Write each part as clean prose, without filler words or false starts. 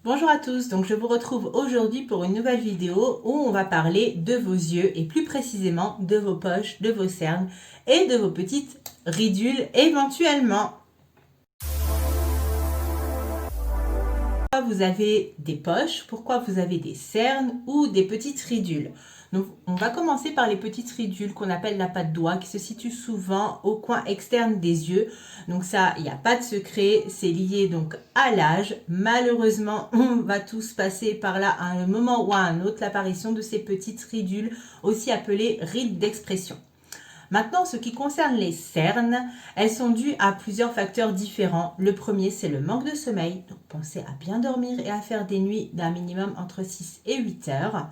Bonjour à tous, donc je vous retrouve aujourd'hui pour une nouvelle vidéo où on va parler de vos yeux et plus précisément de vos poches, de vos cernes et de vos petites ridules éventuellement. Pourquoi vous avez des poches, pourquoi vous avez des cernes ou des petites ridules. Donc on va commencer par les petites ridules qu'on appelle la patte d'oie qui se situe souvent au coin externe des yeux. Donc ça, il n'y a pas de secret, c'est lié donc à l'âge. Malheureusement, on va tous passer par là à un moment ou à un autre, l'apparition de ces petites ridules, aussi appelées rides d'expression. Maintenant, ce qui concerne les cernes, elles sont dues à plusieurs facteurs différents. Le premier, c'est le manque de sommeil. Donc, pensez à bien dormir et à faire des nuits d'un minimum entre 6 et 8 heures.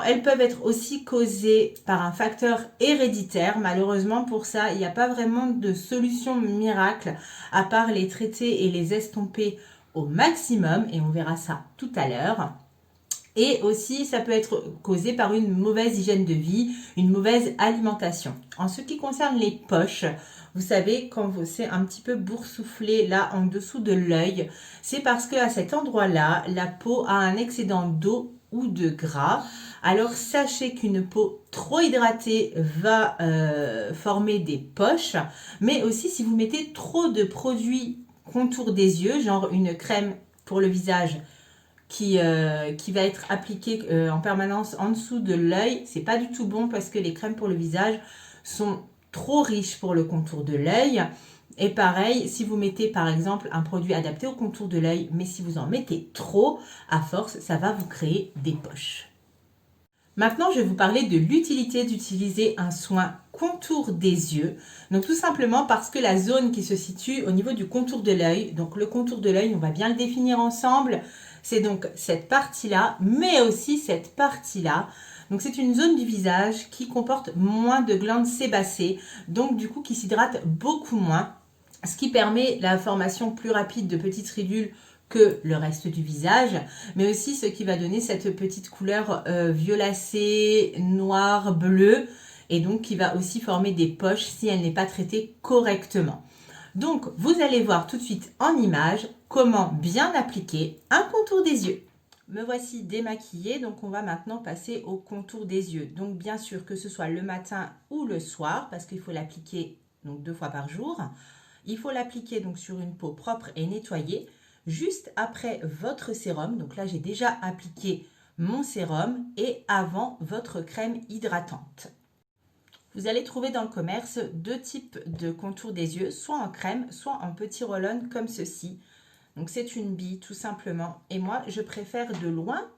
Elles peuvent être aussi causées par un facteur héréditaire. Malheureusement, pour ça, il n'y a pas vraiment de solution miracle à part les traiter et les estomper au maximum. Et on verra ça tout à l'heure. Et aussi, ça peut être causé par une mauvaise hygiène de vie, une mauvaise alimentation. En ce qui concerne les poches, vous savez, quand c'est un petit peu boursouflé là en dessous de l'œil, c'est parce qu'à cet endroit-là, la peau a un excédent d'eau ou de gras. Alors sachez qu'une peau trop hydratée va former des poches, mais aussi si vous mettez trop de produits contour des yeux, genre une crème pour le visage, qui va être appliqué en permanence en dessous de l'œil, c'est pas du tout bon parce que les crèmes pour le visage sont trop riches pour le contour de l'œil. Et pareil, si vous mettez par exemple un produit adapté au contour de l'œil, mais si vous en mettez trop, à force, ça va vous créer des poches. Maintenant, je vais vous parler de l'utilité d'utiliser un soin contour des yeux. Donc tout simplement parce que la zone qui se situe au niveau du contour de l'œil, donc le contour de l'œil, on va bien le définir ensemble, c'est donc cette partie-là, mais aussi cette partie-là. Donc c'est une zone du visage qui comporte moins de glandes sébacées, donc du coup qui s'hydrate beaucoup moins, ce qui permet la formation plus rapide de petites ridules que le reste du visage, mais aussi ce qui va donner cette petite couleur violacée, noire, bleue, et donc qui va aussi former des poches si elle n'est pas traitée correctement. Donc, vous allez voir tout de suite en image comment bien appliquer un contour des yeux. Me voici démaquillée, donc on va maintenant passer au contour des yeux. Donc bien sûr que ce soit le matin ou le soir, parce qu'il faut l'appliquer donc 2 fois par jour. Il faut l'appliquer donc sur une peau propre et nettoyée, juste après votre sérum. Donc là, j'ai déjà appliqué mon sérum et avant votre crème hydratante. Vous allez trouver dans le commerce 2 types de contours des yeux, soit en crème, soit en petit roll-on comme ceci. Donc c'est une bille tout simplement. Et moi, je préfère de loin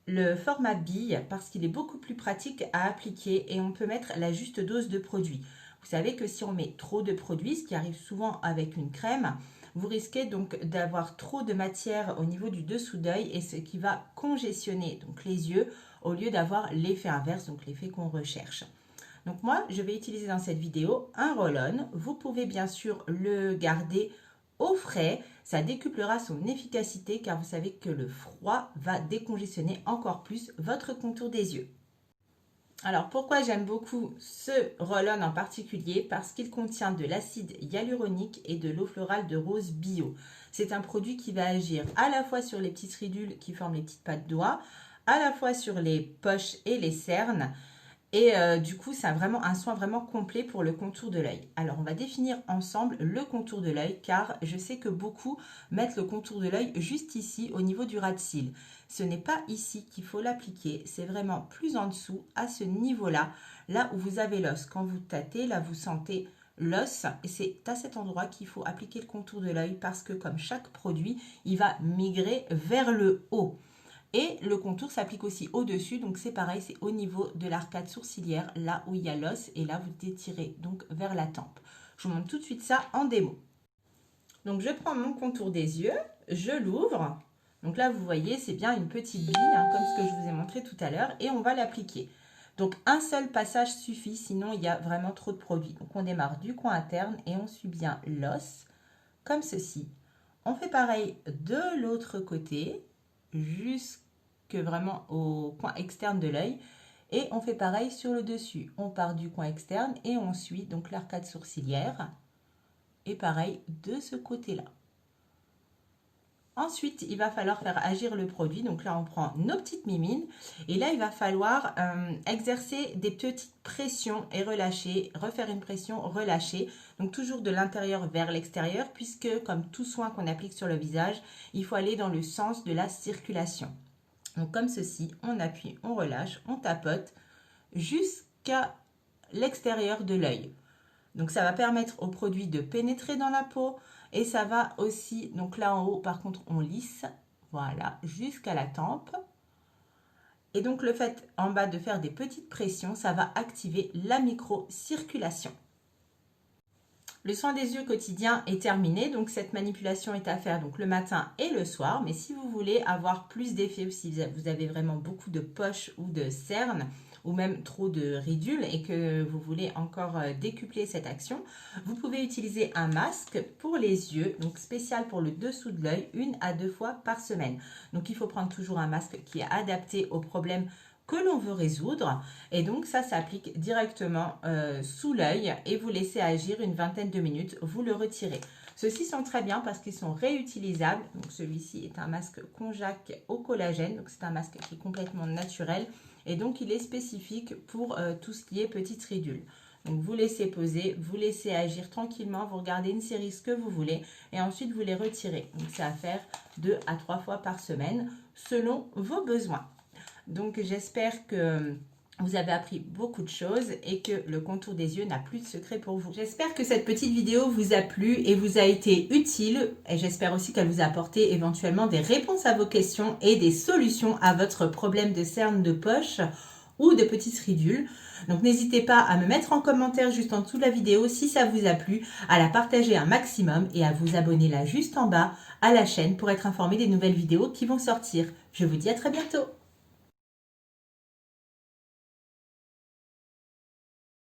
le format bille parce qu'il est beaucoup plus pratique à appliquer et on peut mettre la juste dose de produit. Vous savez que si on met trop de produits, ce qui arrive souvent avec une crème, vous risquez donc d'avoir trop de matière au niveau du dessous d'œil et ce qui va congestionner donc les yeux au lieu d'avoir l'effet inverse, donc l'effet qu'on recherche. Donc moi, je vais utiliser dans cette vidéo un roll-on. Vous pouvez bien sûr le garder au frais. Ça décuplera son efficacité car vous savez que le froid va décongestionner encore plus votre contour des yeux. Alors pourquoi j'aime beaucoup ce roll-on en particulier? Parce qu'il contient de l'acide hyaluronique et de l'eau florale de rose bio. C'est un produit qui va agir à la fois sur les petites ridules qui forment les petites pattes d'oie, à la fois sur les poches et les cernes. Et du coup, c'est vraiment un soin vraiment complet pour le contour de l'œil. Alors, on va définir ensemble le contour de l'œil car je sais que beaucoup mettent le contour de l'œil juste ici au niveau du ras de cils. Ce n'est pas ici qu'il faut l'appliquer, c'est vraiment plus en dessous, à ce niveau-là, là où vous avez l'os. Quand vous tâtez, là vous sentez l'os et c'est à cet endroit qu'il faut appliquer le contour de l'œil parce que comme chaque produit, il va migrer vers le haut. Et le contour s'applique aussi au-dessus, donc c'est pareil, c'est au niveau de l'arcade sourcilière, là où il y a l'os, et là vous étirez donc vers la tempe. Je vous montre tout de suite ça en démo. Donc je prends mon contour des yeux, je l'ouvre. Donc là vous voyez, c'est bien une petite bille, comme ce que je vous ai montré tout à l'heure, et on va l'appliquer. Donc un seul passage suffit, sinon il y a vraiment trop de produits. Donc on démarre du coin interne et on suit bien l'os, comme ceci. On fait pareil de l'autre côté, jusqu'à vraiment au coin externe de l'œil et on fait pareil sur le dessus. On part du coin externe et on suit donc l'arcade sourcilière et pareil de ce côté-là. Ensuite, il va falloir faire agir le produit. Donc là, on prend nos petites mimines. Et là, il va falloir exercer des petites pressions et relâcher, refaire une pression, relâcher. Donc toujours de l'intérieur vers l'extérieur, puisque comme tout soin qu'on applique sur le visage, il faut aller dans le sens de la circulation. Donc comme ceci, on appuie, on relâche, on tapote jusqu'à l'extérieur de l'œil. Donc ça va permettre au produit de pénétrer dans la peau et ça va aussi, donc là en haut par contre on lisse, voilà, jusqu'à la tempe. Et donc le fait en bas de faire des petites pressions, ça va activer la microcirculation. Le soin des yeux quotidien est terminé, donc cette manipulation est à faire donc le matin et le soir. Mais si vous voulez avoir plus d'effet ou si vous avez vraiment beaucoup de poches ou de cernes ou même trop de ridules et que vous voulez encore décupler cette action, vous pouvez utiliser un masque pour les yeux, donc spécial pour le dessous de l'œil, 1 à 2 fois par semaine. Donc il faut prendre toujours un masque qui est adapté au problème que l'on veut résoudre et donc ça s'applique directement sous l'œil et vous laissez agir une vingtaine de minutes, vous le retirez. Ceux-ci sont très bien parce qu'ils sont réutilisables. Donc celui-ci est un masque Conjac au collagène, donc c'est un masque qui est complètement naturel et donc il est spécifique pour tout ce qui est petites ridules. Donc vous laissez poser, vous laissez agir tranquillement, vous regardez une série ce que vous voulez et ensuite vous les retirez. Donc c'est à faire 2 à 3 fois par semaine selon vos besoins. Donc j'espère que vous avez appris beaucoup de choses et que le contour des yeux n'a plus de secret pour vous. J'espère que cette petite vidéo vous a plu et vous a été utile. Et j'espère aussi qu'elle vous a apporté éventuellement des réponses à vos questions et des solutions à votre problème de cernes de poche ou de petites ridules. Donc n'hésitez pas à me mettre en commentaire juste en dessous de la vidéo si ça vous a plu, à la partager un maximum et à vous abonner là juste en bas à la chaîne pour être informé des nouvelles vidéos qui vont sortir. Je vous dis à très bientôt.